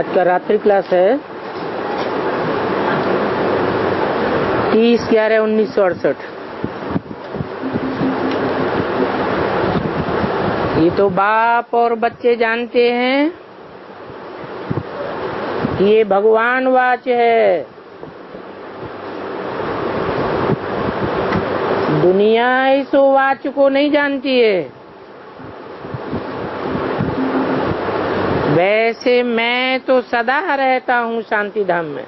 आज का रात्रि क्लास है 30/11/1968। ये तो बाप और बच्चे जानते हैं कि ये भगवान वाच है। दुनिया इस वाच को नहीं जानती है। वैसे मैं तो सदा रहता हूँ शांति धाम में।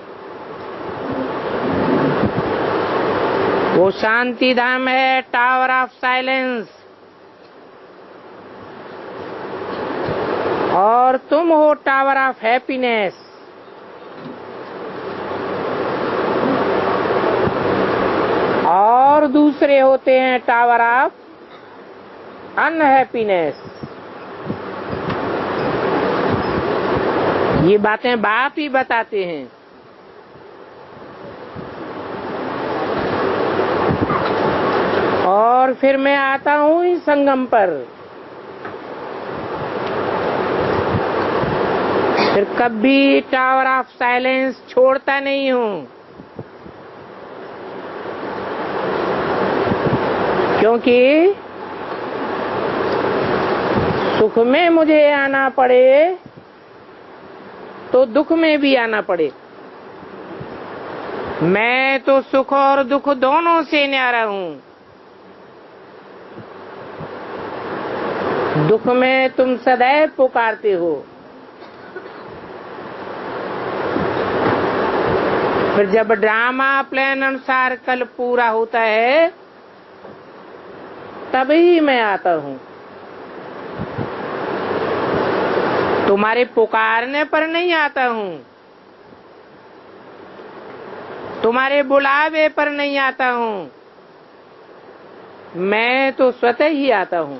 वो शांति धाम है टावर ऑफ साइलेंस, और तुम हो टावर ऑफ हैप्पीनेस। और दूसरे होते हैं टावर ऑफ अनहैप्पीनेस। ये बातें बाप ही बताते हैं। और फिर मैं आता हूँ इस संगम पर। फिर कभी टावर ऑफ साइलेंस छोड़ता नहीं हूँ, क्योंकि सुख में मुझे आना पड़े तो दुख में भी आना पड़े। मैं तो सुख और दुख दोनों से न्यारा हूँ। दुख में तुम सदैव पुकारते हो, फिर जब ड्रामा प्लान अनुसार कल पूरा होता है तभी मैं आता हूँ। तुम्हारे पुकारने पर नहीं आता हूँ, तुम्हारे बुलावे पर नहीं आता हूँ। मैं तो स्वतः ही आता हूँ,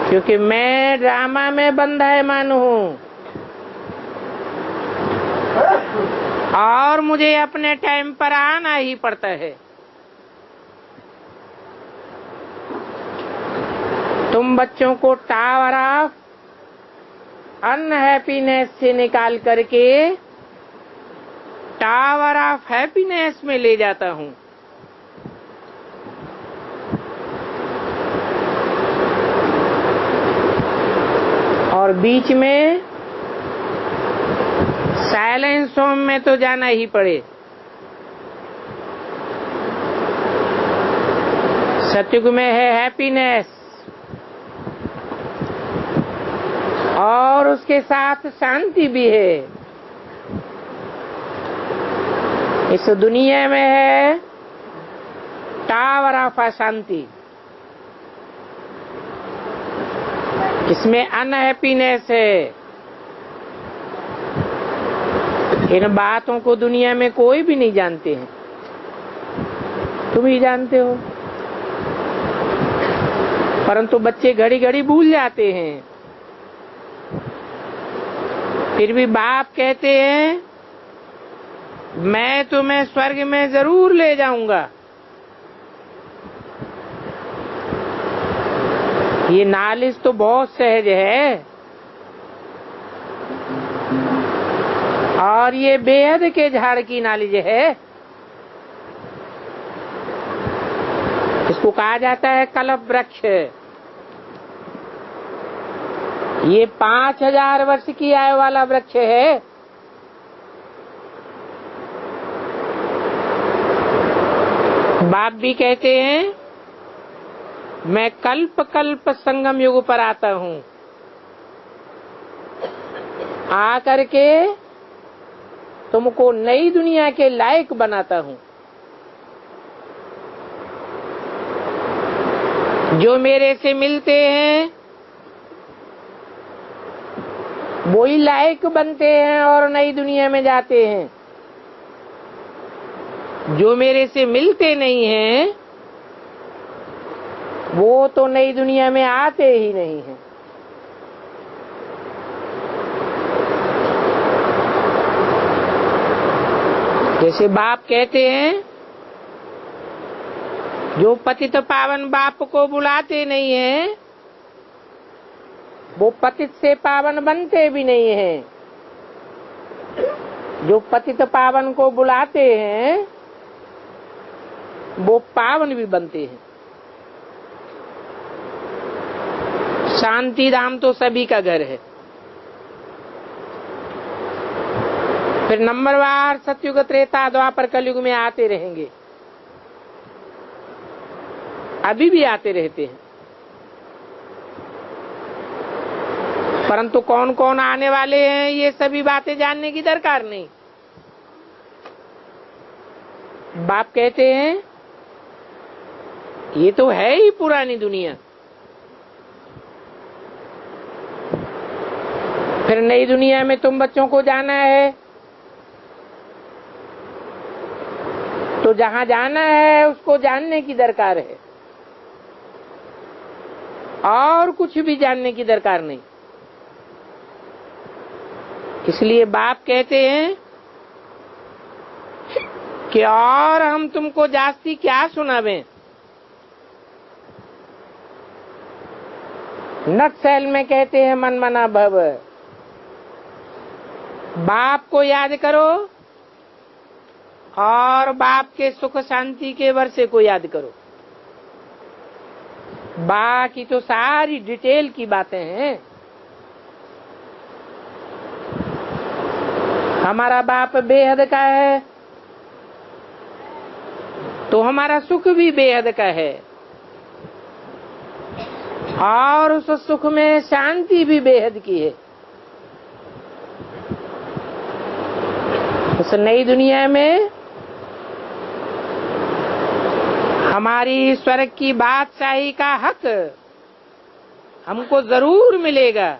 क्योंकि मैं ड्रामा में बंधायमान हूँ और मुझे अपने टाइम पर आना ही पड़ता है। तुम बच्चों को टावर ऑफ अनहैप्पीनेस से निकाल करके टावर ऑफ हैप्पीनेस में ले जाता हूँ। और बीच में साइलेंस होम में तो जाना ही पड़े। सतयुग में है हैप्पीनेस और उसके साथ शांति भी है। इस दुनिया में है टावर ऑफ अशांति, इसमें अनहैप्पीनेस है। इन बातों को दुनिया में कोई भी नहीं जानते हैं, तुम ही जानते हो। परंतु बच्चे घड़ी घड़ी भूल जाते हैं। फिर भी बाप कहते हैं मैं तुम्हें स्वर्ग में जरूर ले जाऊंगा। ये नालिश तो बहुत सहज है और ये बेहद के झाड़ की नालिश है। इसको कहा जाता है कल्प वृक्ष। ये 5000 वर्ष की आयु वाला वृक्ष है। बाप भी कहते हैं मैं कल्प कल्प संगम युग पर आता हूँ, आकर के तुमको नई दुनिया के लायक बनाता हूँ। जो मेरे से मिलते हैं वो ही लायक बनते हैं और नई दुनिया में जाते हैं। जो मेरे से मिलते नहीं हैं वो तो नई दुनिया में आते ही नहीं हैं। जैसे बाप कहते हैं जो पतित पावन बाप को बुलाते नहीं हैं वो पतित से पावन बनते भी नहीं हैं। जो पतित पावन को बुलाते हैं वो पावन भी बनते हैं। शांति धाम तो सभी का घर है। फिर नंबरवार सतयुग त्रेता द्वापर कलयुग में आते रहेंगे, अभी भी आते रहते हैं। परंतु कौन कौन आने वाले हैं ये सभी बातें जानने की दरकार नहीं। बाप कहते हैं ये तो है ही पुरानी दुनिया, फिर नई दुनिया में तुम बच्चों को जाना है, तो जहां जाना है उसको जानने की दरकार है, और कुछ भी जानने की दरकार नहीं। इसलिए बाप कहते हैं कि और हम तुमको जास्ती क्या सुनावें। नटशैल में कहते हैं मन मना भव, बाप को याद करो और बाप के सुख शांति के वर्षे को याद करो। बाकी तो सारी डिटेल की बातें हैं। हमारा बाप बेहद का है तो हमारा सुख भी बेहद का है, और उस सुख में शांति भी बेहद की है। उस नई दुनिया में हमारी स्वर्ग की बादशाही का हक हमको जरूर मिलेगा।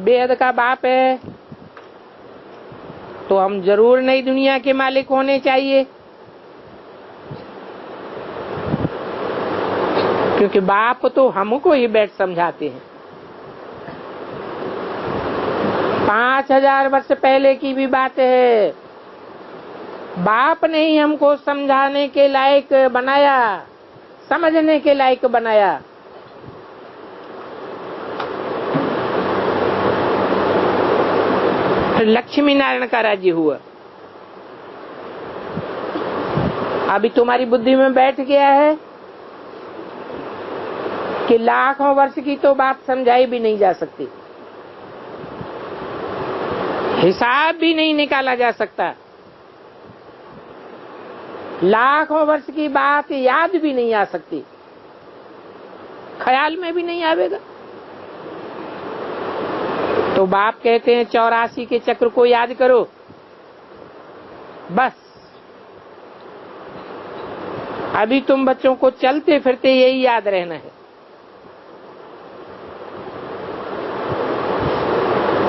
बेहद का बाप है तो हम जरूर नई दुनिया के मालिक होने चाहिए, क्योंकि बाप तो हमको ही बैठ समझाते हैं। 5000 वर्ष पहले की भी बात है, बाप ने ही हमको समझाने के लायक बनाया, समझने के लायक बनाया। लक्ष्मी नारायण का राज्य हुआ। अभी तुम्हारी बुद्धि में बैठ गया है कि लाखों वर्ष की तो बात समझाई भी नहीं जा सकती, हिसाब भी नहीं निकाला जा सकता, लाखों वर्ष की बात याद भी नहीं आ सकती, ख्याल में भी नहीं आवेगा। तो बाप कहते हैं 84 के चक्र को याद करो, बस। अभी तुम बच्चों को चलते फिरते यही याद रहना है।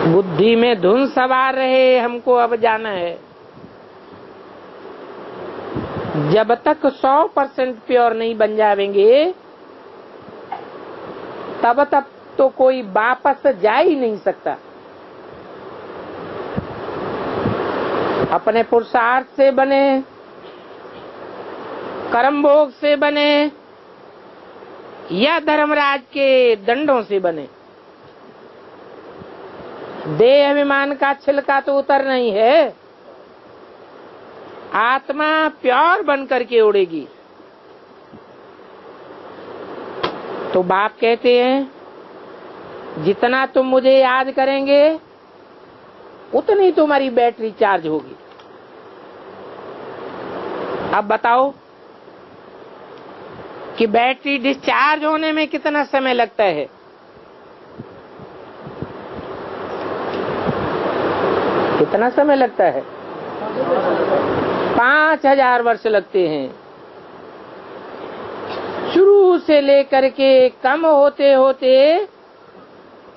बुद्धि में धुन सवार रहे, हमको अब जाना है। जब तक 100% प्योर नहीं बन जाएंगे तब तक तो कोई वापस जा ही नहीं सकता। अपने पुरुषार्थ से बने, कर्म भोग से बने, या धर्मराज के दंडों से बने, देह अभिमान का छिलका तो उतर नहीं है। आत्मा प्योर बन करके उड़ेगी। तो बाप कहते हैं जितना तुम मुझे याद करेंगे उतनी तुम्हारी बैटरी चार्ज होगी। अब बताओ कि बैटरी डिस्चार्ज होने में कितना समय लगता है? कितना समय लगता है? 5000 वर्ष लगते हैं। शुरू से लेकर के कम होते होते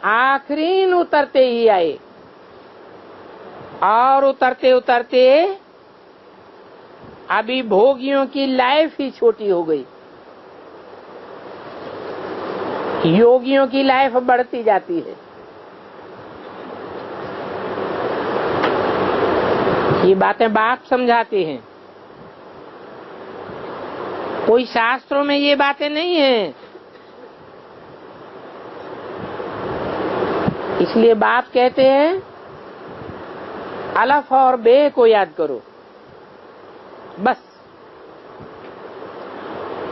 आखिरीन उतरते ही आए, और उतरते उतरते अभी भोगियों की लाइफ ही छोटी हो गई, योगियों की लाइफ बढ़ती जाती है। ये बातें बाप समझाते हैं, कोई शास्त्रों में ये बातें नहीं है। इसलिए बाप कहते हैं अलफ और बे को याद करो बस,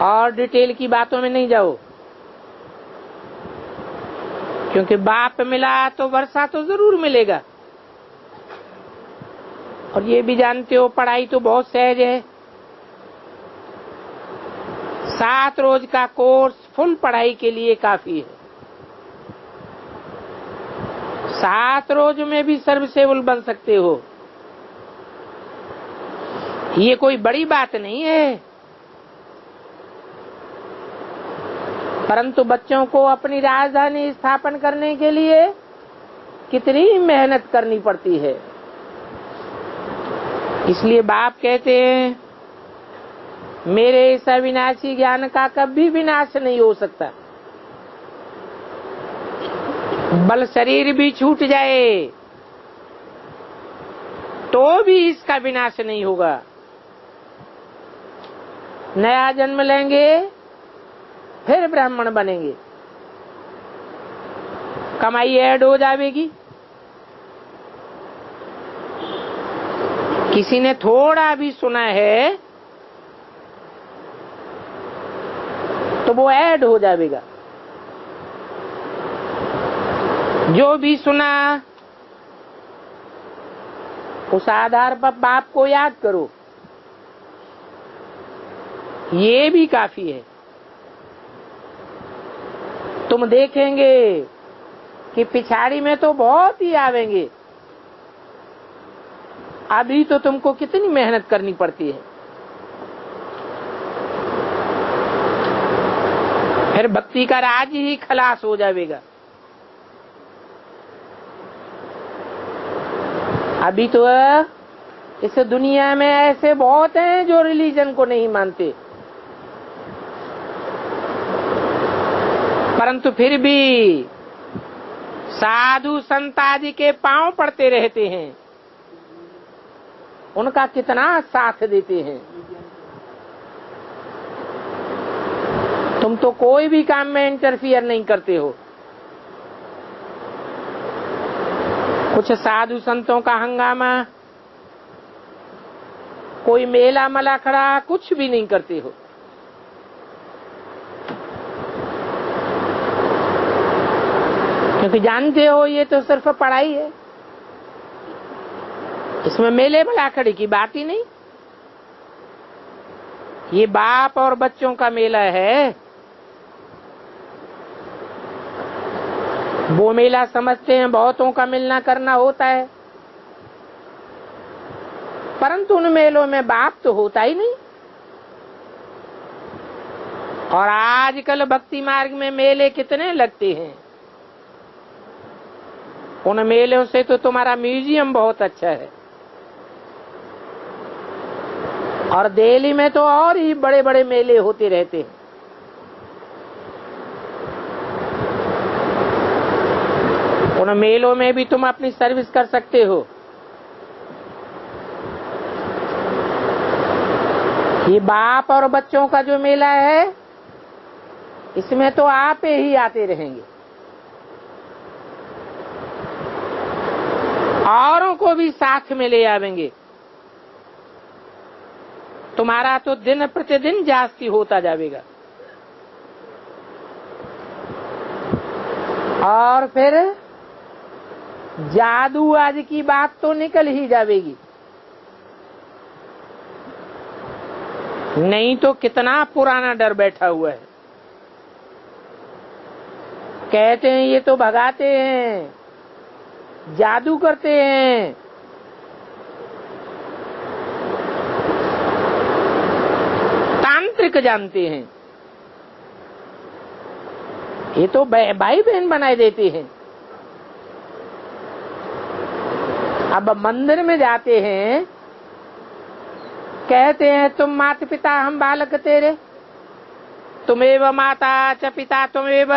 और डिटेल की बातों में नहीं जाओ, क्योंकि बाप मिला तो वर्षा तो जरूर मिलेगा। और ये भी जानते हो पढ़ाई तो बहुत सहज है। 7 रोज का कोर्स फुल पढ़ाई के लिए काफी है। 7 रोज में भी सर्विसेबल बन सकते हो, ये कोई बड़ी बात नहीं है। परंतु बच्चों को अपनी राजधानी स्थापन करने के लिए कितनी मेहनत करनी पड़ती है। इसलिए बाप कहते हैं मेरे इस अविनाशी ज्ञान का कभी विनाश नहीं हो सकता। बल शरीर भी छूट जाए तो भी इसका विनाश नहीं होगा। नया जन्म लेंगे फिर ब्राह्मण बनेंगे, कमाई ऐड हो जाएगी। किसी ने थोड़ा भी सुना है तो वो ऐड हो जाएगा। जो भी सुना उस आधार पर बाप को याद करो, ये भी काफी है। तुम देखेंगे कि पिछाड़ी में तो बहुत ही आवेंगे, अभी तो तुमको कितनी मेहनत करनी पड़ती है। फिर भक्ति का राज ही खलास हो जाएगा। अभी तो इस दुनिया में ऐसे बहुत हैं जो रिलीजन को नहीं मानते, परंतु फिर भी साधु संत आदि के पांव पड़ते रहते हैं, उनका कितना साथ देते हैं। तुम तो कोई भी काम में इंटरफियर नहीं करते हो। कुछ साधु संतों का हंगामा, कोई मेला मला खड़ा, कुछ भी नहीं करते हो। क्योंकि जानते हो ये तो सिर्फ पढ़ाई है, इसमें मेले मलाखड़ी की बात ही नहीं। ये बाप और बच्चों का मेला है। वो मेला समझते हैं बहुतों का मिलना करना होता है, परंतु उन मेलों में बाप तो होता ही नहीं। और आजकल भक्ति मार्ग में मेले कितने लगते हैं। उन मेलों से तो तुम्हारा म्यूजियम बहुत अच्छा है। और दिल्ली में तो और ही बड़े बड़े मेले होते रहते हैं। उन मेलों में भी तुम अपनी सर्विस कर सकते हो। ये बाप और बच्चों का जो मेला है, इसमें तो आप ही आते रहेंगे, औरों को भी साथ में ले आवेंगे। तुम्हारा तो दिन प्रतिदिन जास्ती होता जाएगा। और फिर जादू आज की बात तो निकल ही जाएगी। नहीं तो कितना पुराना डर बैठा हुआ है। कहते हैं ये तो भगाते हैं, जादू करते हैं। तांत्रिक जानते हैं, ये तो भाई बहन बनाए देते हैं। अब मंदिर में जाते हैं, कहते हैं तुम माता पिता हम बालक तेरे, तुमेव माता च पिता तुमेव।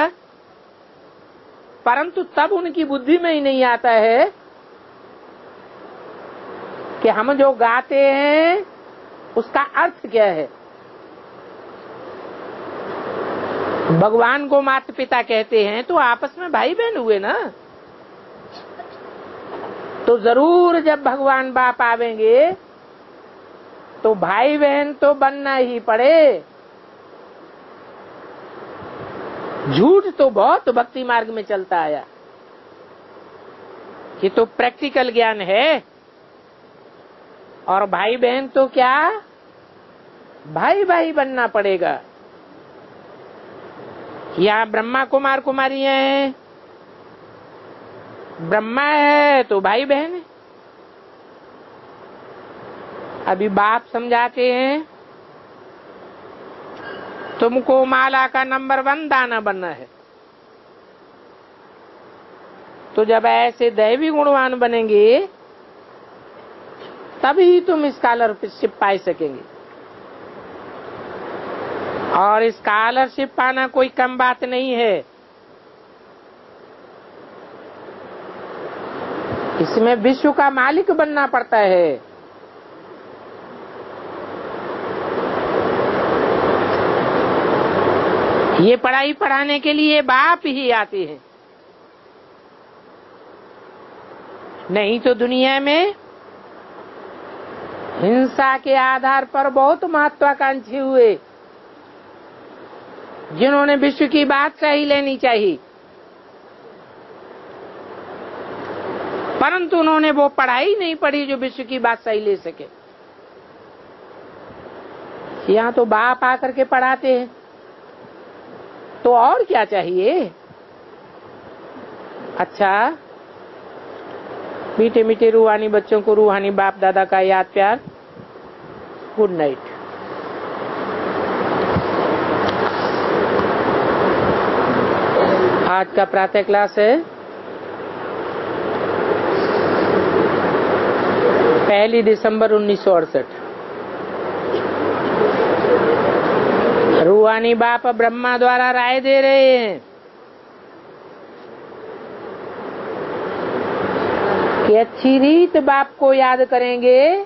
परंतु तब उनकी बुद्धि में ही नहीं आता है कि हम जो गाते हैं उसका अर्थ क्या है। भगवान को माता पिता कहते हैं तो आपस में भाई बहन हुए ना। तो जरूर जब भगवान बाप आवेंगे तो भाई बहन तो बनना ही पड़े। झूठ तो बहुत भक्ति मार्ग में चलता आया, ये तो प्रैक्टिकल ज्ञान है। और भाई बहन तो क्या, भाई भाई बनना पड़ेगा। यहाँ ब्रह्मा कुमार कुमारियां हैं, ब्रह्मा है तो भाई बहन है। अभी बाप समझाते हैं तुमको माला का नंबर 1 दाना बनना है। तो जब ऐसे दैवी गुणवान बनेंगे तभी तुम स्कॉलरशिप पा सकेंगे। और स्कॉलरशिप पाना कोई कम बात नहीं है। इसमें विश्व का मालिक बनना पड़ता है। ये पढ़ाई पढ़ाने के लिए बाप ही आते हैं, नहीं तो दुनिया में हिंसा के आधार पर बहुत महत्वाकांक्षी हुए, जिन्होंने विश्व की बात सही लेनी चाहिए, परंतु उन्होंने वो पढ़ाई नहीं पढ़ी जो विश्व की बात सही ले सके। यहाँ तो बाप आकर के पढ़ाते हैं, तो और क्या चाहिए। अच्छा, मीठे मीठे रूहानी बच्चों को रूहानी बाप दादा का याद प्यार। Good night. आज का प्रातः क्लास है 1 दिसंबर 1968। रूहानी बाप ब्रह्मा द्वारा राय दे रहे हैं कि अच्छी रीत बाप को याद करेंगे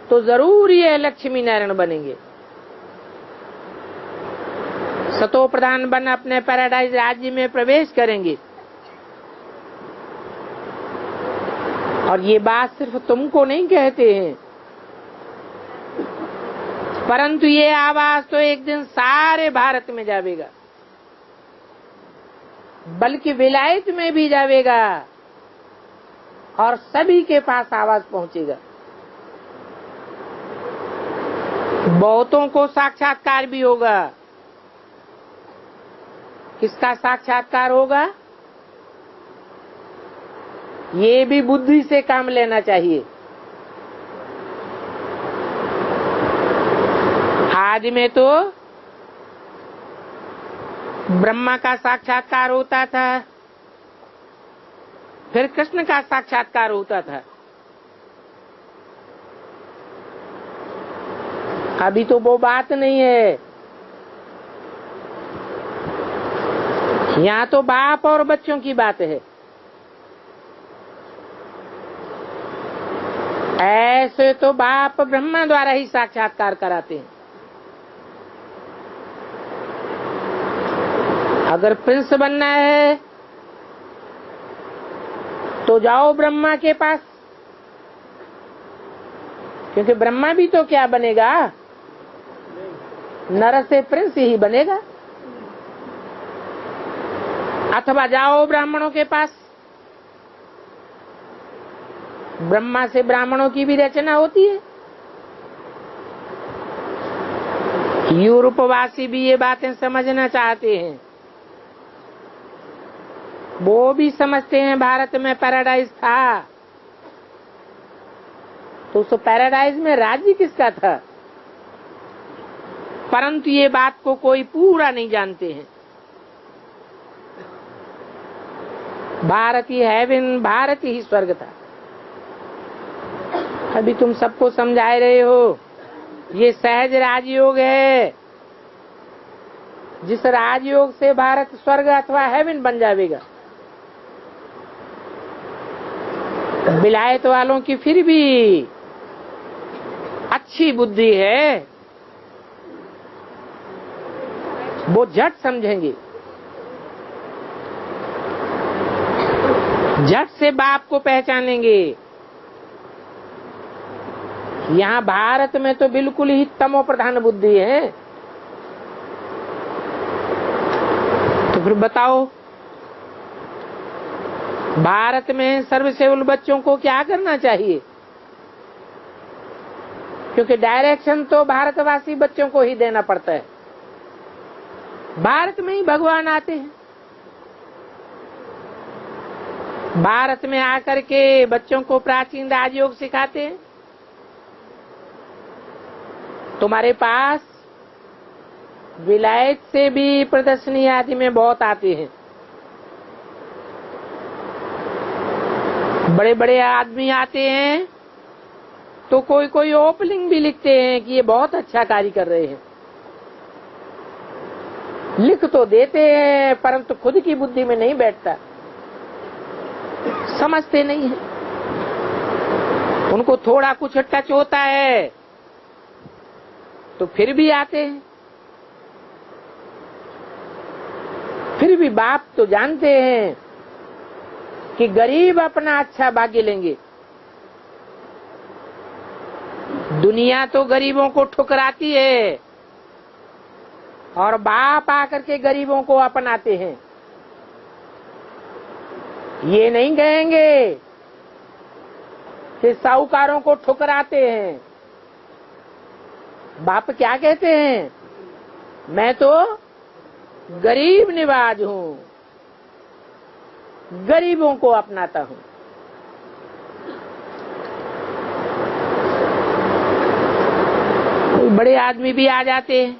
तो जरूर ये लक्ष्मी नारायण बनेंगे। सतो प्रधान बन अपने पैराडाइज राज्य में प्रवेश करेंगे। और ये बात सिर्फ तुमको नहीं कहते हैं, परंतु ये आवाज तो एक दिन सारे भारत में जावेगा, बल्कि विलायत में भी जावेगा और सभी के पास आवाज पहुंचेगा। बहुतों को साक्षात्कार भी होगा। किसका साक्षात्कार होगा? ये भी बुद्धि से काम लेना चाहिए। आज में तो ब्रह्मा का साक्षात्कार होता था, फिर कृष्ण का साक्षात्कार होता था। अभी तो वो बात नहीं है। यहाँ तो बाप और बच्चों की बात है। ऐसे तो बाप ब्रह्मा द्वारा ही साक्षात्कार कराते हैं। अगर प्रिंस बनना है तो जाओ ब्रह्मा के पास, क्योंकि ब्रह्मा भी तो क्या बनेगा, नर से प्रिंस ही बनेगा। अथवा जाओ ब्राह्मणों के पास, ब्रह्मा से ब्राह्मणों की भी रचना होती है। यूरोपवासी भी ये बातें समझना चाहते हैं। वो भी समझते हैं भारत में पैराडाइज था, तो उस पैराडाइज में राज्य किसका था, परंतु ये बात को कोई पूरा नहीं जानते हैं। भारत ही हेवन, भारत ही स्वर्ग था। अभी तुम सबको समझा रहे हो, ये सहज राजयोग है, जिस राजयोग से भारत स्वर्ग अथवा हेवन बन जाएगा। विलायत वालों की फिर भी अच्छी बुद्धि है, वो झट समझेंगे। झट से बाप को पहचानेंगे। यहाँ भारत में तो बिल्कुल ही तमो प्रधान बुद्धि है। तो फिर बताओ भारत में सर्वसेवल बच्चों को क्या करना चाहिए? क्योंकि डायरेक्शन तो भारतवासी बच्चों को ही देना पड़ता है। भारत में ही भगवान आते हैं। भारत में आकर के बच्चों को प्राचीन राजयोग सिखाते हैं। तुम्हारे पास विलायत से भी प्रदर्शनी आदि में बहुत आते हैं। बड़े बड़े आदमी आते हैं तो कोई कोई ओपनिंग भी लिखते हैं कि ये बहुत अच्छा कार्य कर रहे हैं। लिख तो देते हैं परंतु खुद की बुद्धि में नहीं बैठता, समझते नहीं है। उनको थोड़ा कुछ टच होता है तो फिर भी आते हैं। फिर भी बाप तो जानते हैं कि गरीब अपना अच्छा भाग्य लेंगे। दुनिया तो गरीबों को ठुकराती है और बाप आकर के गरीबों को अपनाते हैं। ये नहीं कहेंगे कि साहूकारों को ठुकराते हैं। बाप क्या कहते हैं? मैं तो गरीब निवाज हूँ, गरीबों को अपनाता हूँ। बड़े आदमी भी आ जाते हैं,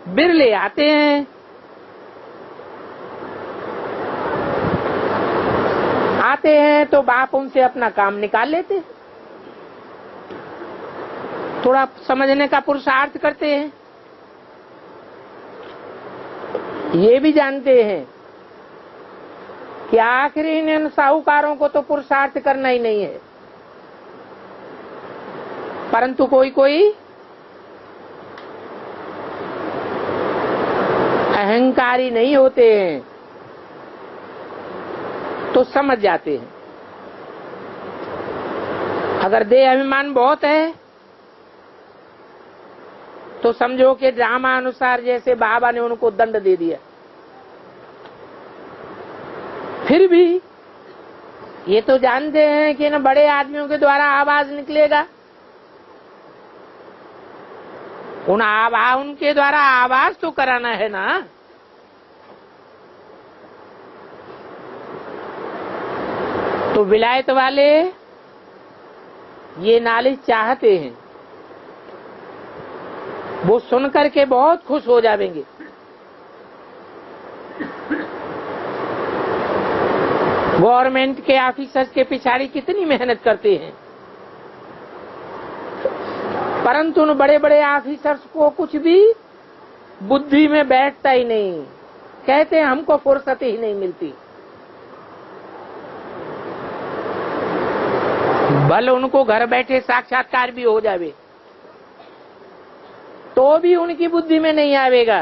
बिरले आते हैं। आते हैं तो बाप उनसे अपना काम निकाल लेते हैं। थोड़ा समझने का पुरुषार्थ करते हैं। ये भी जानते हैं कि आखिरी इन साहूकारों को तो पुरुषार्थ करना ही नहीं है, परंतु कोई कोई अहंकारी नहीं होते हैं तो समझ जाते हैं। अगर देह अभिमान बहुत है तो समझो कि ड्रामा अनुसार जैसे बाबा ने उनको दंड दे दिया। फिर भी ये तो जानते हैं कि न बड़े आदमियों के द्वारा आवाज निकलेगा, उनके द्वारा आवाज तो कराना है ना। तो विलायत वाले ये नॉलेज चाहते हैं, वो सुनकर के बहुत खुश हो जाएंगे। गवर्नमेंट के ऑफिसर्स के पिछाड़ी कितनी मेहनत करते हैं, परंतु उन बड़े बड़े ऑफिसर्स को कुछ भी बुद्धि में बैठता ही नहीं। कहते हैं हमको फुर्सत ही नहीं मिलती। भले उनको घर बैठे साक्षात्कार भी हो जावे तो भी उनकी बुद्धि में नहीं आवेगा।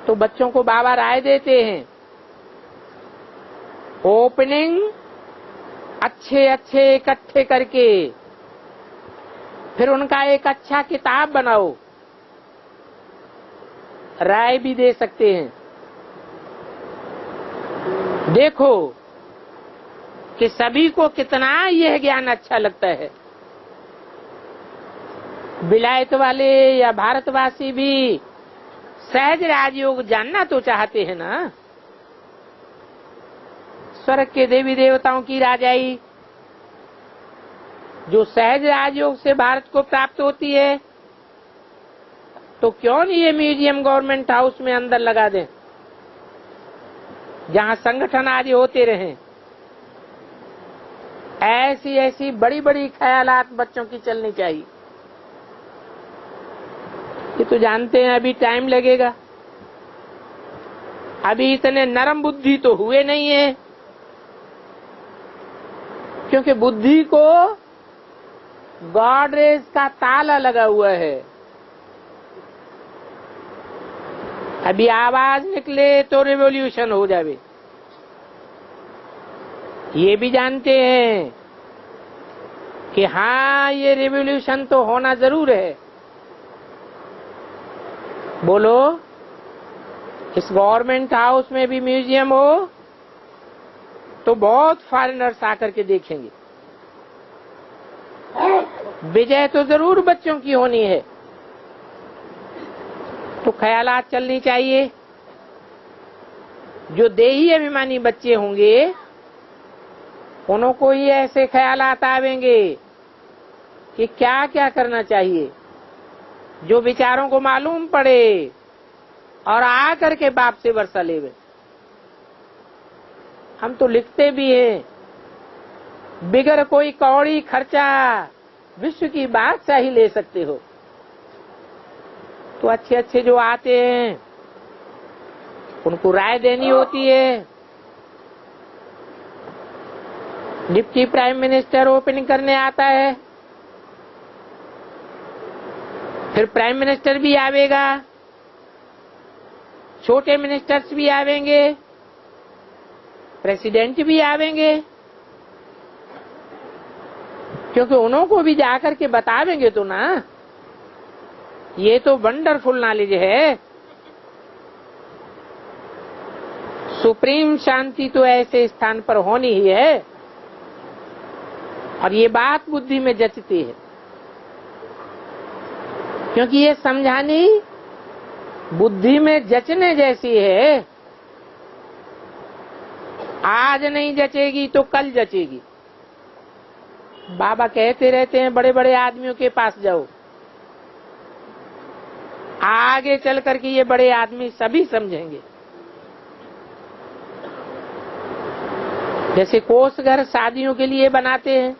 तो बच्चों को बाबा राय देते हैं, ओपनिंग अच्छे अच्छे इकट्ठे करके फिर उनका एक अच्छा किताब बनाओ। राय भी दे सकते हैं, देखो कि सभी को कितना यह ज्ञान अच्छा लगता है। विलायत वाले या भारतवासी भी सहज राजयोग जानना तो चाहते हैं ना। स्वर्ग के देवी देवताओं की राजाई जो सहज राजयोग से भारत को प्राप्त होती है, तो क्यों नहीं ये म्यूजियम गवर्नमेंट हाउस में अंदर लगा दें, जहां संगठन आदि होते रहें। ऐसी ऐसी बड़ी बड़ी ख्यालात बच्चों की चलनी चाहिए। ये तो जानते हैं अभी टाइम लगेगा, अभी इतने नरम बुद्धि तो हुए नहीं है, क्योंकि बुद्धि को गॉडरेज का ताला लगा हुआ है। अभी आवाज निकले तो रिवॉल्यूशन हो जावे, ये भी जानते हैं कि हाँ, ये रिवॉल्यूशन तो होना जरूर है। बोलो, इस गवर्नमेंट हाउस में भी म्यूजियम हो तो बहुत फॉरेनर्स आकर के देखेंगे। विजय तो जरूर बच्चों की होनी है, तो ख्यालात चलनी चाहिए। जो देही अभिमानी बच्चे होंगे उनको ही ऐसे ख्यालात आवेंगे कि क्या क्या करना चाहिए। जो विचारों को मालूम पड़े और आकर के बाप से वर्षा लेवे। हम तो लिखते भी हैं, बिगर कोई कौड़ी खर्चा विश्व की बादशाही ले सकते हो। तो अच्छे अच्छे जो आते हैं उनको राय देनी होती है। डिप्टी प्राइम मिनिस्टर ओपनिंग करने आता है, फिर प्राइम मिनिस्टर भी आवेगा, छोटे मिनिस्टर्स भी आवेंगे, प्रेसिडेंट भी आवेंगे, क्योंकि उनको भी जाकर के बतावेंगे तो ना। ये तो वंडरफुल नॉलेज है। सुप्रीम शांति तो ऐसे स्थान पर होनी ही है, और ये बात बुद्धि में जचती है, क्योंकि ये समझानी बुद्धि में जचने जैसी है। आज नहीं जचेगी तो कल जचेगी। बाबा कहते रहते हैं, बड़े बड़े आदमियों के पास जाओ, आगे चल करके ये बड़े आदमी सभी समझेंगे। जैसे कोष घर शादियों के लिए बनाते हैं,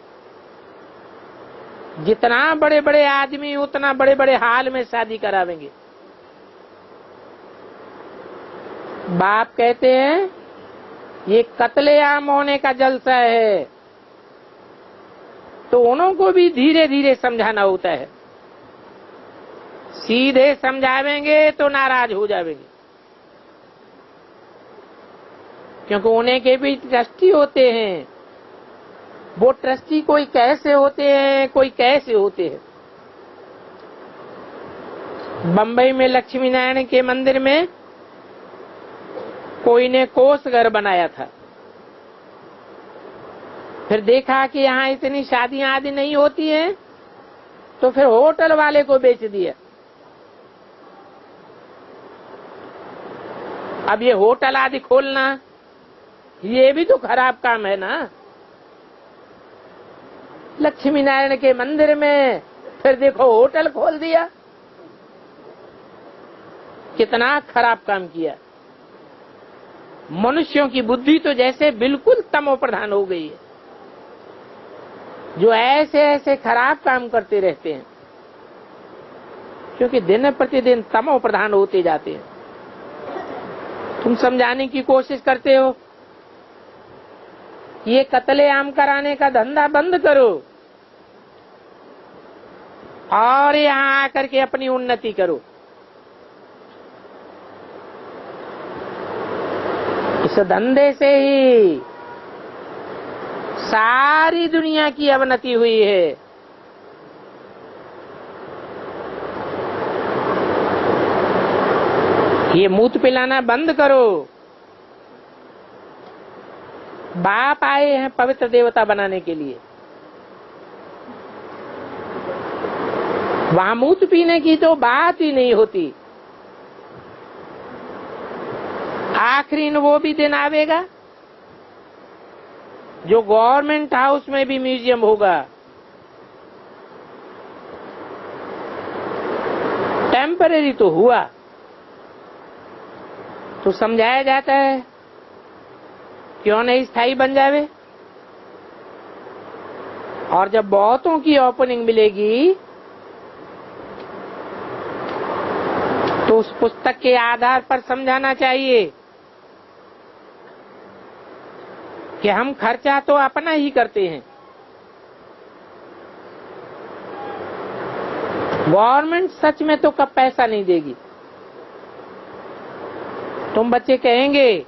जितना बड़े बड़े आदमी उतना बड़े बड़े हाल में शादी करावेंगे। बाप कहते हैं ये कत्लेआम होने का जलसा है, तो उनको भी धीरे धीरे समझाना होता है। सीधे समझावेंगे तो नाराज हो जाएंगे, क्योंकि उन्हें के भी ट्रस्टी होते हैं। वो ट्रस्टी कोई कैसे होते हैं, कोई कैसे होते हैं। बंबई में लक्ष्मी नारायण के मंदिर में कोई ने कोष घर बनाया था। फिर देखा कि यहाँ इतनी शादियां आदि नहीं होती हैं, तो फिर होटल वाले को बेच दिया। अब ये होटल आदि खोलना ये भी तो खराब काम है ना। लक्ष्मी नारायण के मंदिर में फिर देखो होटल खोल दिया, कितना खराब काम किया। मनुष्यों की बुद्धि तो जैसे बिल्कुल तमो प्रधान हो गई है, जो ऐसे ऐसे खराब काम करते रहते हैं, क्योंकि दिन प्रतिदिन तमो प्रधान होते जाते हैं। तुम समझाने की कोशिश करते हो, ये कत्लेआम कराने का धंधा बंद करो और यहाँ आकर के अपनी उन्नति करो। इस धंधे से ही सारी दुनिया की अवनति हुई है। ये मूत पिलाना बंद करो। बाप आए हैं पवित्र देवता बनाने के लिए, वहां मूत पीने की तो बात ही नहीं होती। आखिरी वो भी दिन आवेगा जो गवर्नमेंट हाउस में भी म्यूजियम होगा। टेम्परेरी तो हुआ, तो समझाया जाता है क्यों नहीं स्थायी बन जावे। और जब बहुतों की ओपनिंग मिलेगी तो उस पुस्तक के आधार पर समझाना चाहिए कि हम खर्चा तो अपना ही करते हैं, गवर्नमेंट सच में तो कब पैसा नहीं देगी। तुम बच्चे कहेंगे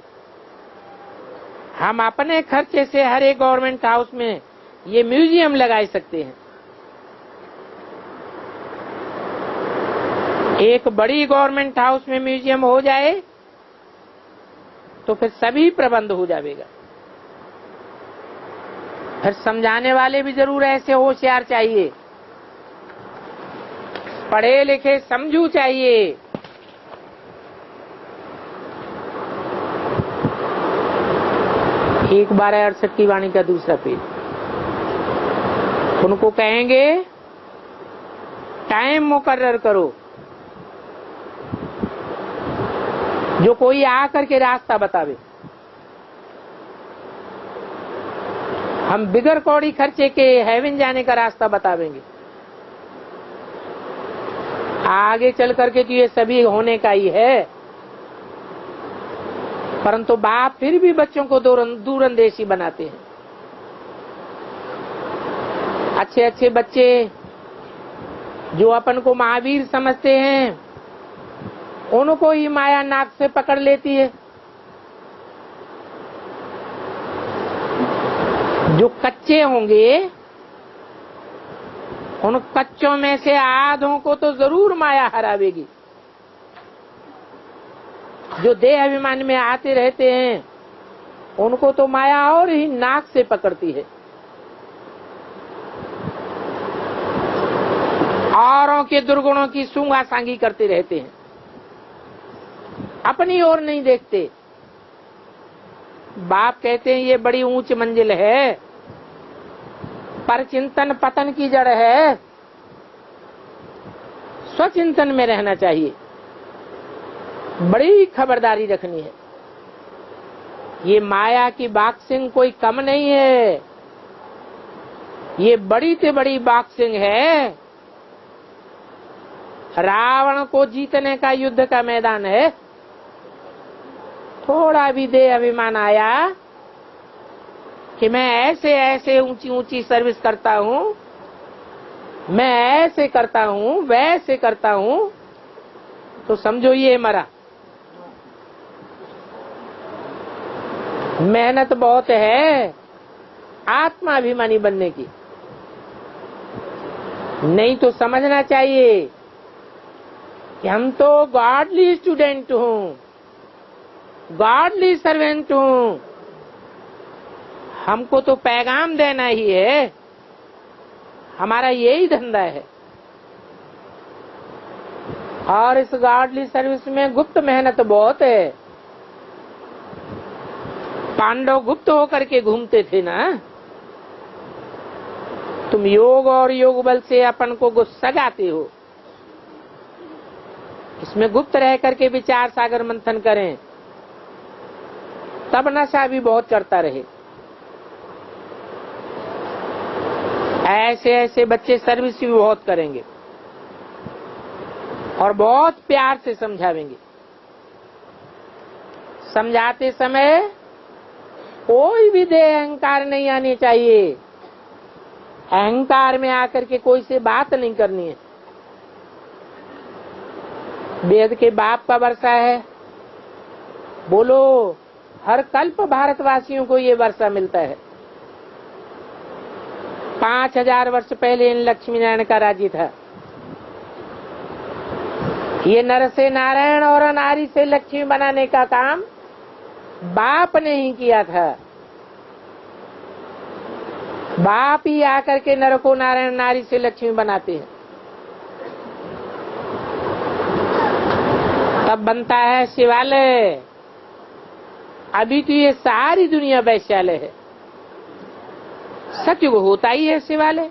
हम अपने खर्चे से हर एक गवर्नमेंट हाउस में ये म्यूजियम लगा सकते हैं। एक बड़ी गवर्नमेंट हाउस में म्यूजियम हो जाए तो फिर सभी प्रबंध हो जाएगा। फिर समझाने वाले भी जरूर ऐसे होशियार चाहिए, पढ़े लिखे समझू चाहिए। एक 1268 की वाणी का दूसरा पेज। उनको कहेंगे टाइम मुकर्रर करो, जो कोई आकर के रास्ता बतावे। हम बिगर कौड़ी खर्चे के हेवन जाने का रास्ता बतावेंगे। आगे चल करके तो ये सभी होने का ही है, परंतु बाप फिर भी बच्चों को दूरंदेशी बनाते हैं। अच्छे अच्छे बच्चे जो अपन को महावीर समझते हैं, उनको ही माया नाक से पकड़ लेती है। जो कच्चे होंगे, उन कच्चों में से आधों को तो जरूर माया हरावेगी। जो देह अभिमान में आते रहते हैं, उनको तो माया और ही नाक से पकड़ती है। औरों के दुर्गुणों की सूंगा सांगी करते रहते हैं, अपनी ओर नहीं देखते। बाप कहते हैं ये बड़ी ऊंच मंजिल है, पर चिंतन पतन की जड़ है। स्वचिंतन में रहना चाहिए, बड़ी खबरदारी रखनी है। ये माया की बॉक्सिंग कोई कम नहीं है, ये बड़ी से बड़ी बॉक्सिंग है। रावण को जीतने का युद्ध का मैदान है। थोड़ा भी देह अभिमान आया कि मैं ऐसे ऐसे ऊंची ऊंची सर्विस करता हूँ, मैं ऐसे करता हूँ, वैसे करता हूँ, तो समझो ये मरा। मेहनत बहुत है आत्माभिमानी बनने की, नहीं तो समझना चाहिए कि हम तो गॉडली स्टूडेंट हूँ, गॉडली सर्वेंट हूँ। हमको तो पैगाम देना ही है, हमारा यही धंधा है। और इस गॉडली सर्विस में गुप्त मेहनत बहुत है। पांडव गुप्त होकर के घूमते थे ना। तुम योग और योग बल से अपन को गुस्सा गाते हो। इसमें गुप्त रह करके विचार सागर मंथन करें, तब नशा भी बहुत चढ़ता रहे। ऐसे ऐसे बच्चे सर्विस भी बहुत करेंगे और बहुत प्यार से समझावेंगे। समझाते समय कोई भी देह अहंकार नहीं आनी चाहिए। अहंकार में आकर के कोई से बात नहीं करनी है। वेद के बाप का वर्षा है, बोलो हर कल्प भारतवासियों को ये वर्षा मिलता है। 5000 वर्ष पहले इन लक्ष्मी नारायण का राज्य था। ये नर से नारायण और नारी से लक्ष्मी बनाने का काम बाप ने ही किया था। बाप ही आकर के नर को नारायण, नारी से लक्ष्मी बनाते हैं। तब बनता है शिवालय। अभी तो ये सारी दुनिया वैश्यालय है। सतयुग होता ही है शिवालय।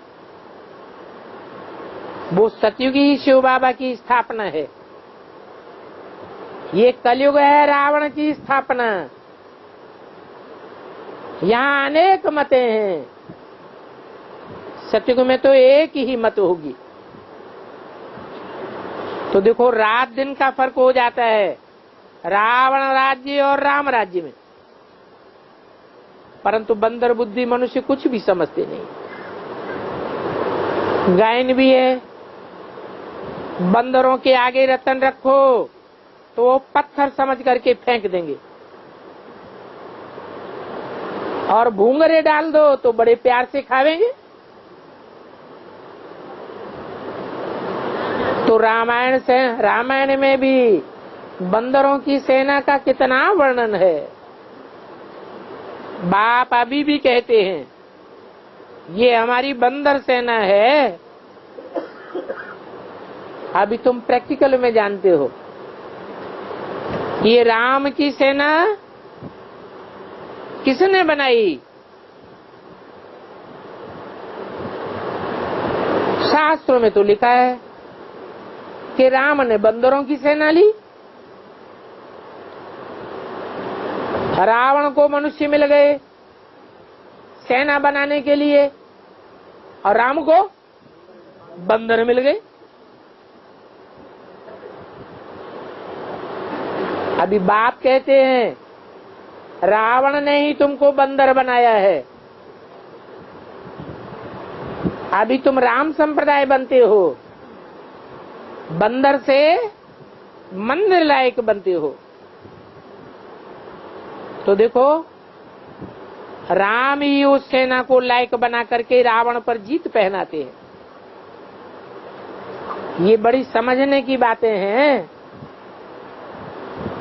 वो सतयुग ही शिव बाबा की स्थापना है। ये कलयुग है रावण की स्थापना। यहाँ अनेक मतें हैं, सतयुग में तो एक ही मत होगी। तो देखो रात दिन का फर्क हो जाता है रावण राज्य और राम राज्य में। परंतु बंदर बुद्धि मनुष्य कुछ भी समझते नहीं। गायन भी है, बंदरों के आगे रतन रखो तो वो पत्थर समझ करके फेंक देंगे। और भूंगरे डाल दो तो बड़े प्यार से खावेंगे। तो रामायण में भी बंदरों की सेना का कितना वर्णन है। बाप अभी भी कहते हैं ये हमारी बंदर सेना है। अभी तुम प्रैक्टिकल में जानते हो ये राम की सेना किसने बनाई? शास्त्रों में तो लिखा है कि राम ने बंदरों की सेना ली। रावण को मनुष्य मिल गए सेना बनाने के लिए और राम को बंदर मिल गए। अभी बाप कहते हैं रावण ने ही तुमको बंदर बनाया है। अभी तुम राम संप्रदाय बनते हो, बंदर से मंदिर लायक बनते हो। तो देखो राम ही उस सेना को लायक बना करके रावण पर जीत पहनाते हैं। ये बड़ी समझने की बातें हैं।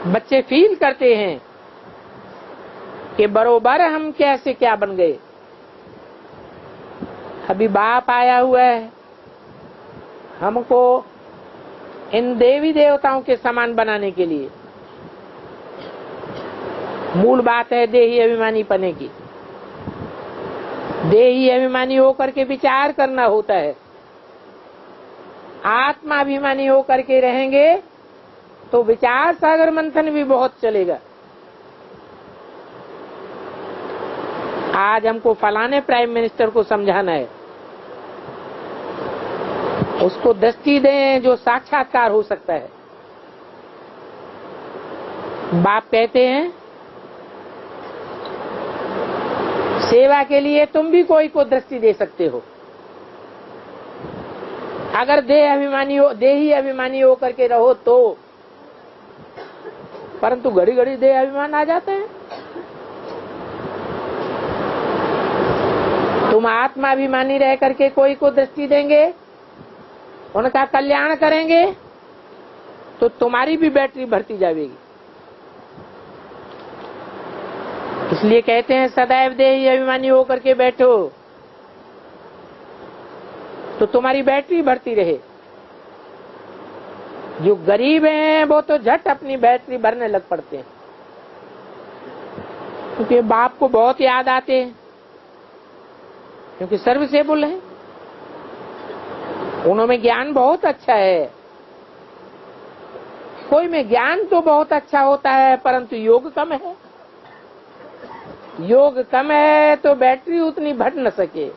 बच्चे फील करते हैं कि बरोबर हम कैसे क्या बन गए। अभी बाप आया हुआ है हमको इन देवी देवताओं के समान बनाने के लिए। मूल बात है देही अभिमानी पने की। देही अभिमानी होकर के विचार करना होता है। आत्माभिमानी होकर के रहेंगे तो विचार सागर मंथन भी बहुत चलेगा। आज हमको फलाने प्राइम मिनिस्टर को समझाना है, उसको दृष्टि दें जो साक्षात्कार हो सकता है। बाप कहते हैं सेवा के लिए तुम भी कोई को दृष्टि दे सकते हो। अगर देही अभिमानी हो करके रहो तो, परंतु घड़ी घड़ी देह अभिमान आ जाते हैं। तुम आत्माभिमानी रह करके कोई को दृष्टि देंगे, उनका कल्याण करेंगे तो तुम्हारी भी बैटरी भरती जाएगी। इसलिए कहते हैं सदैव देही अभिमानी होकर के बैठो तो तुम्हारी बैटरी भरती रहे। जो गरीब हैं वो तो झट अपनी बैटरी भरने लग पड़ते हैं, क्योंकि बाप को बहुत याद आते हैं, क्योंकि सर्विसेबल है। उनमें ज्ञान बहुत अच्छा है। कोई में ज्ञान तो बहुत अच्छा होता है परंतु योग कम है। योग कम है तो बैटरी उतनी भर न सके,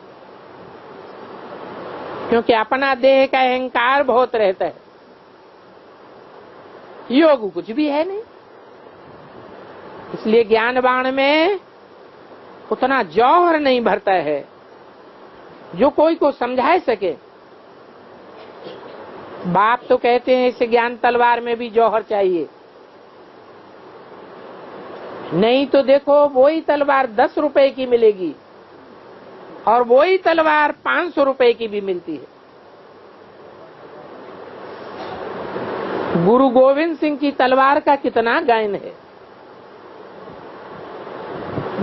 क्योंकि अपना देह का अहंकार बहुत रहता है। योग कुछ भी है नहीं। इसलिए ज्ञानवान में उतना जौहर नहीं भरता है जो कोई को समझा सके। बाप तो कहते हैं इस ज्ञान तलवार में भी जौहर चाहिए, नहीं तो देखो वही तलवार 10 रुपए की मिलेगी और वही तलवार 500 रुपए की भी मिलती है। गुरु गोविंद सिंह की तलवार का कितना गायन है।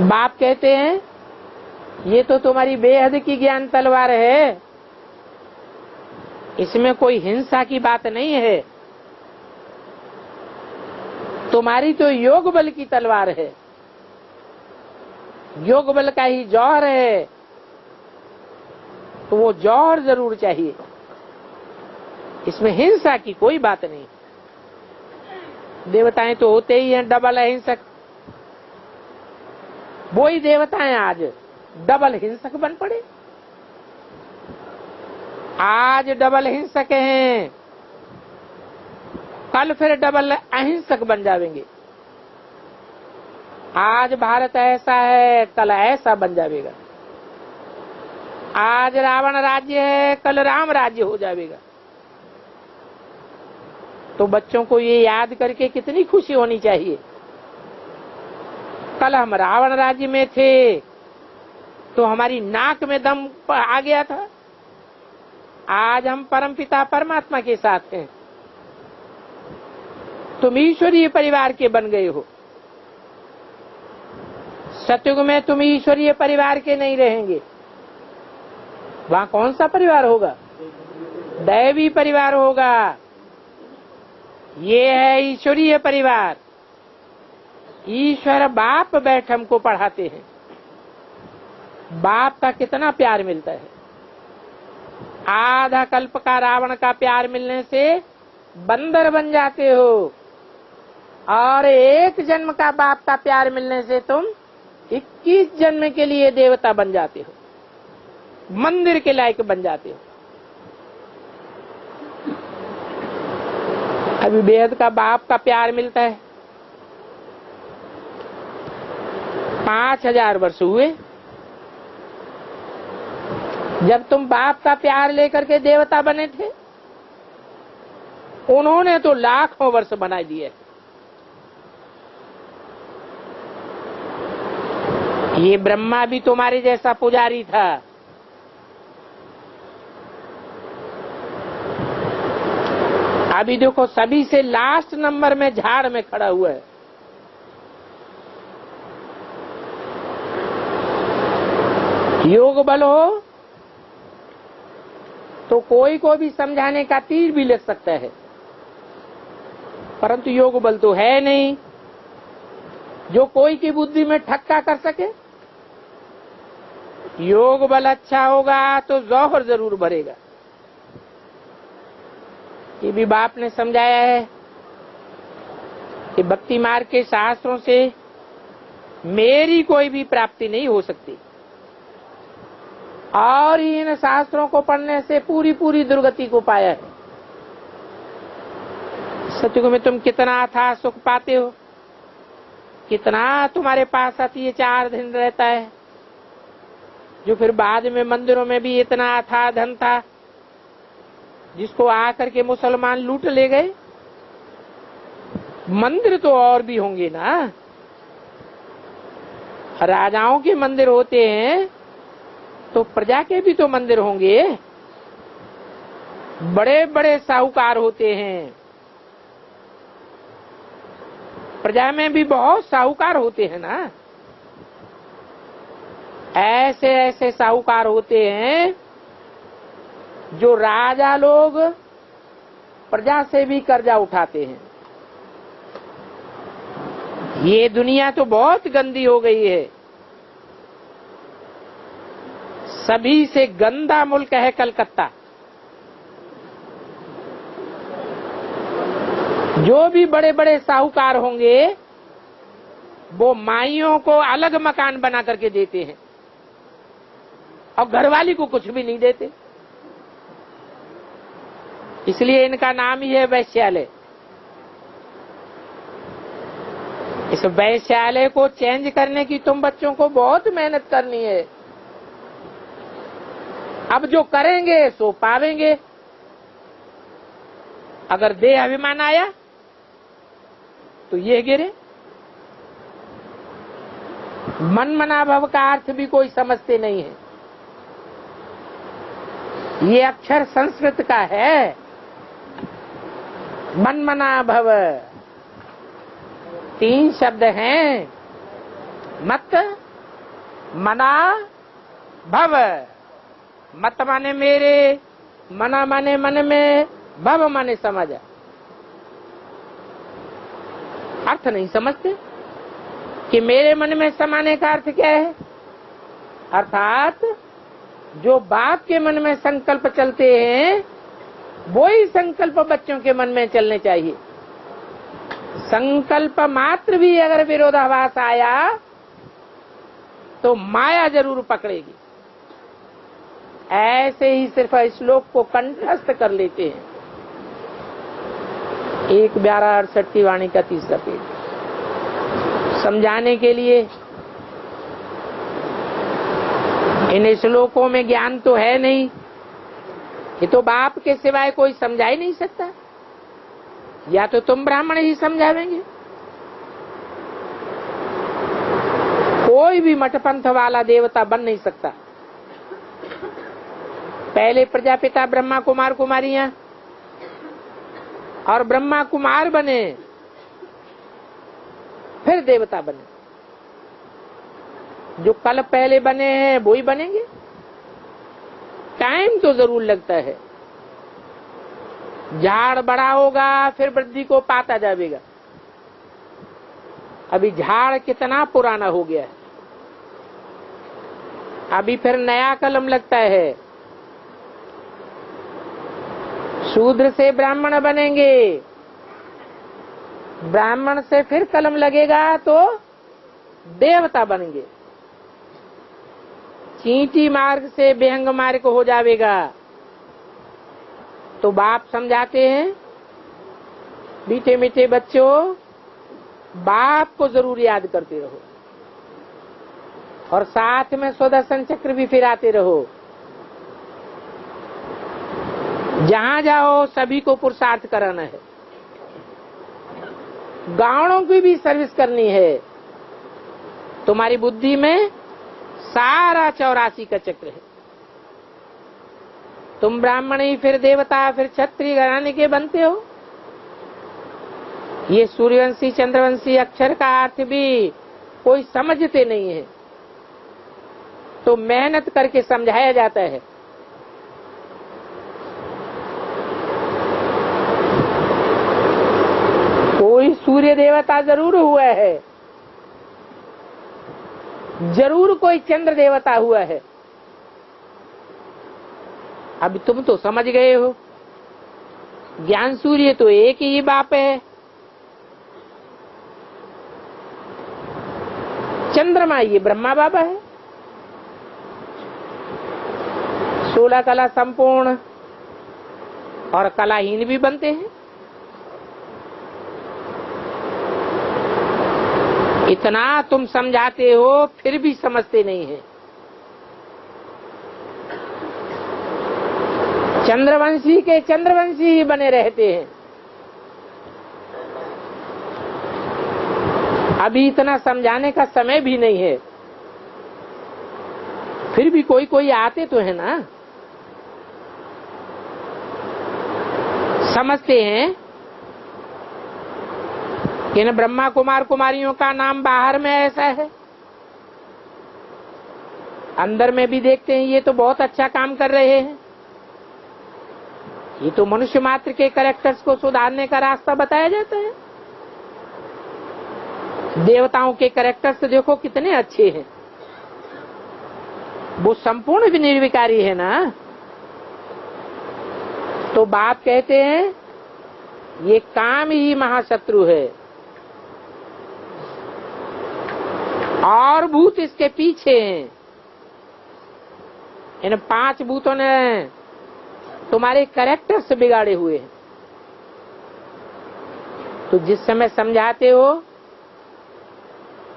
बाप कहते हैं ये तो तुम्हारी बेहद की ज्ञान तलवार है, इसमें कोई हिंसा की बात नहीं है। तुम्हारी तो योग बल की तलवार है, योग बल का ही जौहर है, तो वो जौहर जरूर चाहिए। इसमें हिंसा की कोई बात नहीं। देवताएं तो होते ही हैं डबल अहिंसक। वो ही देवताएं आज डबल हिंसक बन पड़े। आज डबल हिंसक हैं, कल फिर डबल अहिंसक बन जाएंगे। आज भारत ऐसा है, कल ऐसा बन जाएगा। आज रावण राज्य है, कल राम राज्य हो जाएगा। तो बच्चों को ये याद करके कितनी खुशी होनी चाहिए, कल हम रावण राज्य में थे, तो हमारी नाक में दम आ गया था। आज हम परमपिता परमात्मा के साथ हैं। तुम ईश्वरीय परिवार के बन गए हो। सतयुग में तुम ईश्वरीय परिवार के नहीं रहेंगे। वहां कौन सा परिवार होगा? दैवी परिवार होगा। ये है ईश्वरीय परिवार। ईश्वर बाप बैठ हमको पढ़ाते हैं। बाप का कितना प्यार मिलता है। आधा कल्प का रावण का प्यार मिलने से बंदर बन जाते हो, और एक जन्म का बाप का प्यार मिलने से तुम 21 जन्म के लिए देवता बन जाते हो, मंदिर के लायक बन जाते हो। अभी बेहद का बाप का प्यार मिलता है। 5000 वर्ष हुए जब तुम बाप का प्यार लेकर के देवता बने थे। उन्होंने तो लाखों वर्ष बना दिए। ये ब्रह्मा भी तुम्हारे जैसा पुजारी था। अभी देखो सभी से लास्ट नंबर में झाड़ में खड़ा हुआ है। योग बल हो तो कोई को भी समझाने का तीर भी लग सकता है, परंतु योग बल तो है नहीं जो कोई की बुद्धि में ठक्का कर सके। योग बल अच्छा होगा तो जौहर जरूर भरेगा। ये भी बाप ने समझाया है कि भक्ति मार्ग के शास्त्रों से मेरी कोई भी प्राप्ति नहीं हो सकती, और इन शास्त्रों को पढ़ने से पूरी पूरी दुर्गति को पाया है। सतयुग में तुम कितना अथाह सुख पाते हो, कितना तुम्हारे पास अति 4 दिन रहता है, जो फिर बाद में मंदिरों में भी इतना अथाह धन था जिसको आकर के मुसलमान लूट ले गए। मंदिर तो और भी होंगे ना, राजाओं के मंदिर होते हैं तो प्रजा के भी तो मंदिर होंगे। बड़े बड़े साहूकार होते हैं, प्रजा में भी बहुत साहूकार होते हैं ना। ऐसे ऐसे साहूकार होते हैं जो राजा लोग प्रजा से भी कर्जा उठाते हैं। ये दुनिया तो बहुत गंदी हो गई है। सभी से गंदा मुल्क है कलकत्ता। जो भी बड़े बड़े साहूकार होंगे वो माइयों को अलग मकान बना करके देते हैं और घरवाली को कुछ भी नहीं देते। इसलिए इनका नाम ही है वैश्यालय। इस वैश्यालय को चेंज करने की तुम बच्चों को बहुत मेहनत करनी है। अब जो करेंगे सो पावेंगे। अगर देह अभिमान आया तो ये गिरे। मन मना भव का अर्थ भी कोई समझते नहीं है। ये अक्षर संस्कृत का है, मन मना भव। 3 शब्द हैं, मत, मना, भव। मत माने मेरे, मना माने मन में, भव माने समझ। अर्थ नहीं समझते कि मेरे मन में समाने का अर्थ क्या है। अर्थात जो बाप के मन में संकल्प चलते हैं वही संकल्प बच्चों के मन में चलने चाहिए। संकल्प मात्र भी अगर विरोधाभास आया तो माया जरूर पकड़ेगी। ऐसे ही सिर्फ श्लोक को कंठस्थ कर लेते हैं। 1/1268 की वाणी का 3रा पेज समझाने के लिए। इन श्लोकों में ज्ञान तो है नहीं, ये तो बाप के सिवाय कोई समझा ही नहीं सकता। या तो तुम ब्राह्मण ही समझावेंगे। कोई भी मठपंथ वाला देवता बन नहीं सकता। पहले प्रजापिता ब्रह्मा कुमार कुमारियां और ब्रह्मा कुमार बने, फिर देवता बने। जो कल पहले बने हैं वो ही बनेंगे। टाइम तो जरूर लगता है। झाड़ बड़ा होगा फिर वृद्धि को पाता जाएगा। अभी झाड़ कितना पुराना हो गया है, अभी फिर नया कलम लगता है। शूद्र से ब्राह्मण बनेंगे, ब्राह्मण से फिर कलम लगेगा तो देवता बनेंगे। चींटी मार्ग से विहंग मार्ग हो जाएगा। तो बाप समझाते हैं, मीठे मीठे बच्चों, बाप को जरूर याद करते रहो और साथ में सुदर्शन चक्र भी फिराते रहो। जहां जाओ सभी को पुरुषार्थ कराना है। गांवों की भी सर्विस करनी है। तुम्हारी बुद्धि में सारा 84 का चक्र है। तुम ब्राह्मण ही फिर देवता फिर क्षत्रिय घराने के बनते हो। ये सूर्यवंशी चंद्रवंशी अक्षर का अर्थ भी कोई समझते नहीं है, तो मेहनत करके समझाया जाता है। कोई सूर्य देवता जरूर हुआ है, जरूर कोई चंद्र देवता हुआ है। अब तुम तो समझ गए हो, ज्ञान सूर्य तो एक ही बाप है। चंद्रमा ये ब्रह्मा बाबा है। 16 कला संपूर्ण और कलाहीन भी बनते हैं। इतना तुम समझाते हो फिर भी समझते नहीं है। चंद्रवंशी के चंद्रवंशी ही बने रहते हैं। अभी इतना समझाने का समय भी नहीं है, फिर भी कोई कोई आते तो है ना, समझते हैं कि न ब्रह्मा कुमार कुमारियों का नाम बाहर में ऐसा है, अंदर में भी देखते हैं ये तो बहुत अच्छा काम कर रहे हैं। ये तो मनुष्य मात्र के कैरेक्टर्स को सुधारने का रास्ता बताया जाता है। देवताओं के कैरेक्टर्स देखो कितने अच्छे हैं, वो संपूर्ण भी निर्विकारी है ना। तो बाप कहते हैं ये काम ही महाशत्रु है और भूत इसके पीछे हैं। इन 5 भूतों ने तुम्हारे कैरेक्टर्स बिगाड़े हुए हैं। तो जिस समय समझाते हो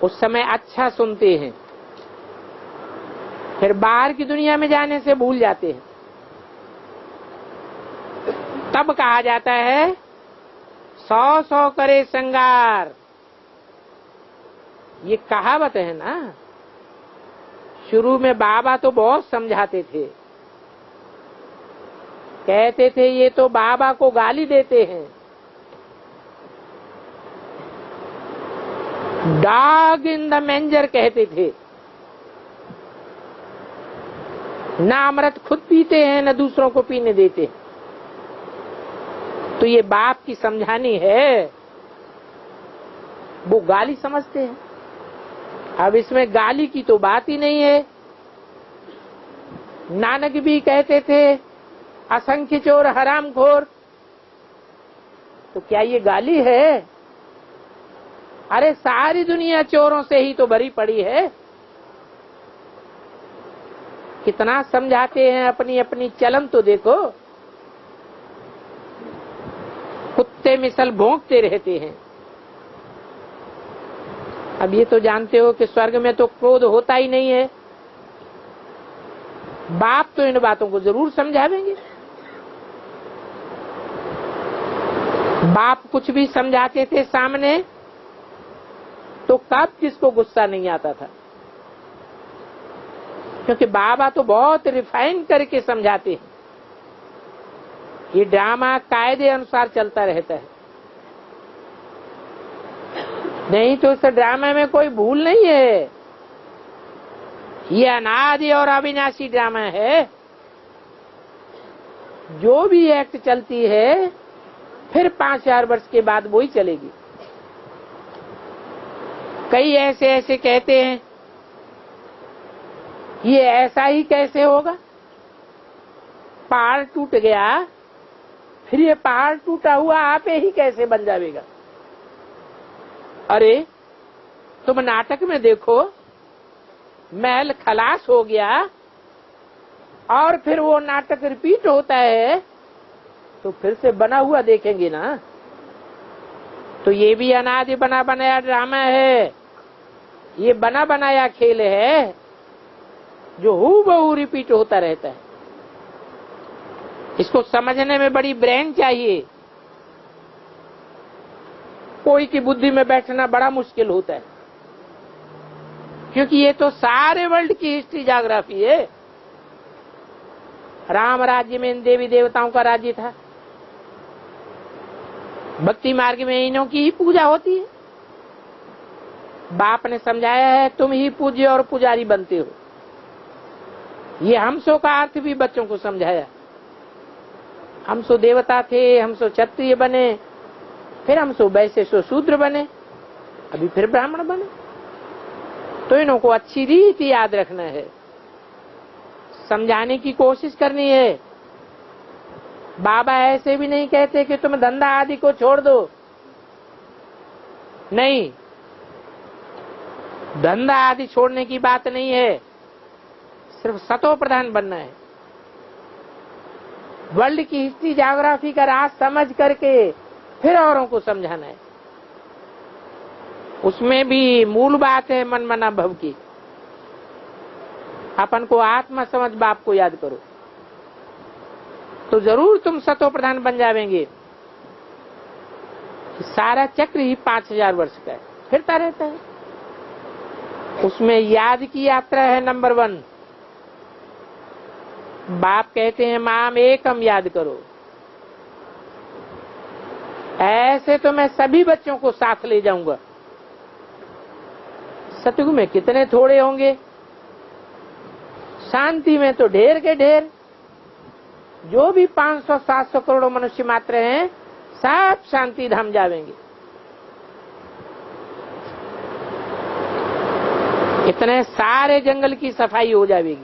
उस समय अच्छा सुनते हैं, फिर बाहर की दुनिया में जाने से भूल जाते हैं। तब कहा जाता है 100 करे श्रृंगार। ये कहावत है ना। शुरू में बाबा तो बहुत समझाते थे, कहते थे ये तो बाबा को गाली देते हैं। डॉग इन द मैंजर कहते थे। ना अमृत खुद पीते हैं न दूसरों को पीने देते। तो ये बाप की समझानी है, वो गाली समझते हैं। अब इसमें गाली की तो बात ही नहीं है। नानक भी कहते थे असंख्य चोर हरामखोर, तो क्या ये गाली है? अरे सारी दुनिया चोरों से ही तो भरी पड़ी है। कितना समझाते हैं, अपनी अपनी चलन तो देखो। कुत्ते मिसल भौंकते रहते हैं। अब ये तो जानते हो कि स्वर्ग में तो क्रोध होता ही नहीं है। बाप तो इन बातों को जरूर समझावेंगे। बाप कुछ भी समझाते थे सामने तो कब किसको गुस्सा नहीं आता था। क्योंकि बाबा तो बहुत रिफाइन करके समझाते हैं। ये ड्रामा कायदे अनुसार चलता रहता है, नहीं तो इस ड्रामा में कोई भूल नहीं है। ये अनादि और अविनाशी ड्रामा है। जो भी एक्ट चलती है फिर 5000 वर्ष के बाद वो ही चलेगी। कई ऐसे ऐसे कहते हैं ये ऐसा ही कैसे होगा, पहाड़ टूट गया फिर ये पहाड़ टूटा हुआ आपे ही कैसे बन जाएगा। अरे तुम नाटक में देखो, महल खलास हो गया और फिर वो नाटक रिपीट होता है तो फिर से बना हुआ देखेंगे ना। तो ये भी अनादि बना बनाया ड्रामा है, ये बना बनाया खेल है जो हूबहू रिपीट होता रहता है। इसको समझने में बड़ी ब्रेन चाहिए। कोई की बुद्धि में बैठना बड़ा मुश्किल होता है, क्योंकि ये तो सारे वर्ल्ड की हिस्ट्री ज्योग्राफी है। राम राज्य में इन देवी देवताओं का राज्य था, भक्ति मार्ग में इन्हों की ही पूजा होती है। बाप ने समझाया है तुम ही पूज्य और पुजारी बनते हो। ये हमसो का अर्थ भी बच्चों को समझाया। हमसो देवता थे, हमसो क्षत्रिय बने, फिर हमसो वैसे सो शूद्र बने, अभी फिर ब्राह्मण बने। तो इन्हों को अच्छी रीति याद रखना है, समझाने की कोशिश करनी है। बाबा ऐसे भी नहीं कहते कि तुम धंधा आदि को छोड़ दो, नहीं, धंधा आदि छोड़ने की बात नहीं है, सिर्फ सतो प्रधान बनना है। वर्ल्ड की हिस्ट्री ज्योग्राफी का राज समझ करके फिर औरों को समझाना है। उसमें भी मूल बात है मन मना भव की। अपन को आत्मा समझ बाप को याद करो तो जरूर तुम सतो प्रधान बन जावेंगे। सारा चक्र ही 5000 वर्ष का है, फिरता रहता है। उसमें याद की यात्रा है नंबर 1। बाप कहते हैं माम एकम याद करो। ऐसे तो मैं सभी बच्चों को साथ ले जाऊंगा। सतयुग में कितने थोड़े होंगे, शांति में तो ढेर के ढेर। जो भी 500-700 करोड़ मनुष्य मात्र हैं, सब शांति धाम जावेंगे। इतने सारे जंगल की सफाई हो जाएगी।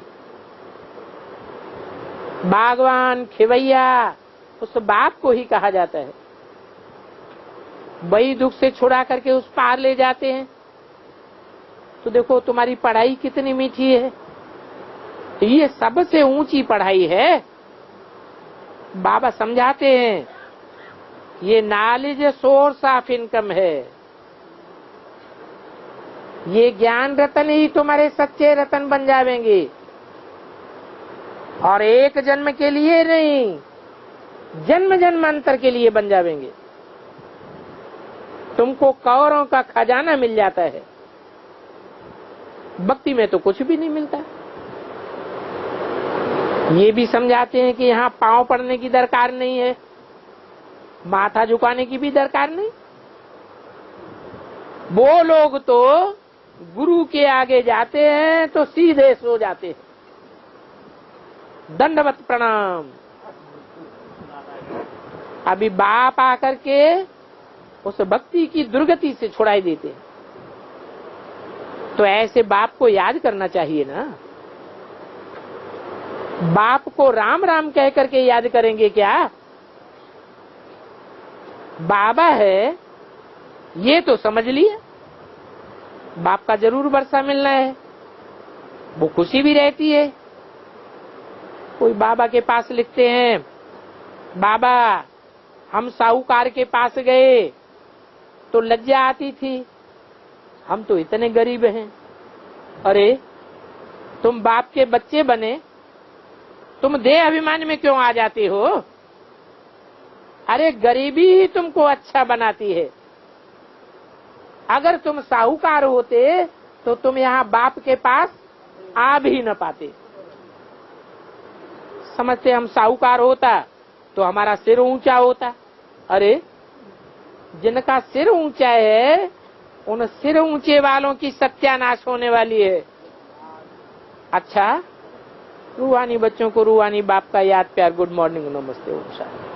बागवान खिवैया उस बाप को ही कहा जाता है। वही दुख से छुड़ा करके उस पार ले जाते हैं। तो देखो तुम्हारी पढ़ाई कितनी मीठी है। तो ये सबसे ऊंची पढ़ाई है। बाबा समझाते हैं ये नॉलेज सोर्स ऑफ इनकम है। ये ज्ञान रतन ही तुम्हारे सच्चे रतन बन जावेंगे। और एक जन्म के लिए नहीं, जन्म जन्मांतर के लिए बन जावेंगे। तुमको कौरों का खजाना मिल जाता है। भक्ति में तो कुछ भी नहीं मिलता। ये भी समझाते हैं कि यहाँ पांव पड़ने की दरकार नहीं है, माथा झुकाने की भी दरकार नहीं। वो लोग तो गुरु के आगे जाते हैं तो सीधे सो जाते हैं, दंडवत प्रणाम। अभी बाप आकर के उस भक्ति की दुर्गति से छुड़ाई देते हैं। तो ऐसे बाप को याद करना चाहिए ना। बाप को राम राम कह करके याद करेंगे क्या? बाबा है ये तो समझ लिया, बाप का जरूर वर्षा मिलना है, वो खुशी भी रहती है। कोई बाबा के पास लिखते हैं, बाबा हम साहूकार के पास गए तो लज्जा आती थी, हम तो इतने गरीब हैं। अरे तुम बाप के बच्चे बने, तुम देह अभिमान में क्यों आ जाते हो? अरे गरीबी ही तुमको अच्छा बनाती है। अगर तुम साहूकार होते तो तुम यहाँ बाप के पास आ भी न पाते। समझते हम साहूकार होता तो हमारा सिर ऊंचा होता। अरे जिनका सिर ऊंचा है उन सिर ऊंचे वालों की सत्यानाश होने वाली है। अच्छा, रूहानी बच्चों को रूहानी बाप का याद प्यार, गुड मॉर्निंग, नमस्ते, ओम शांति।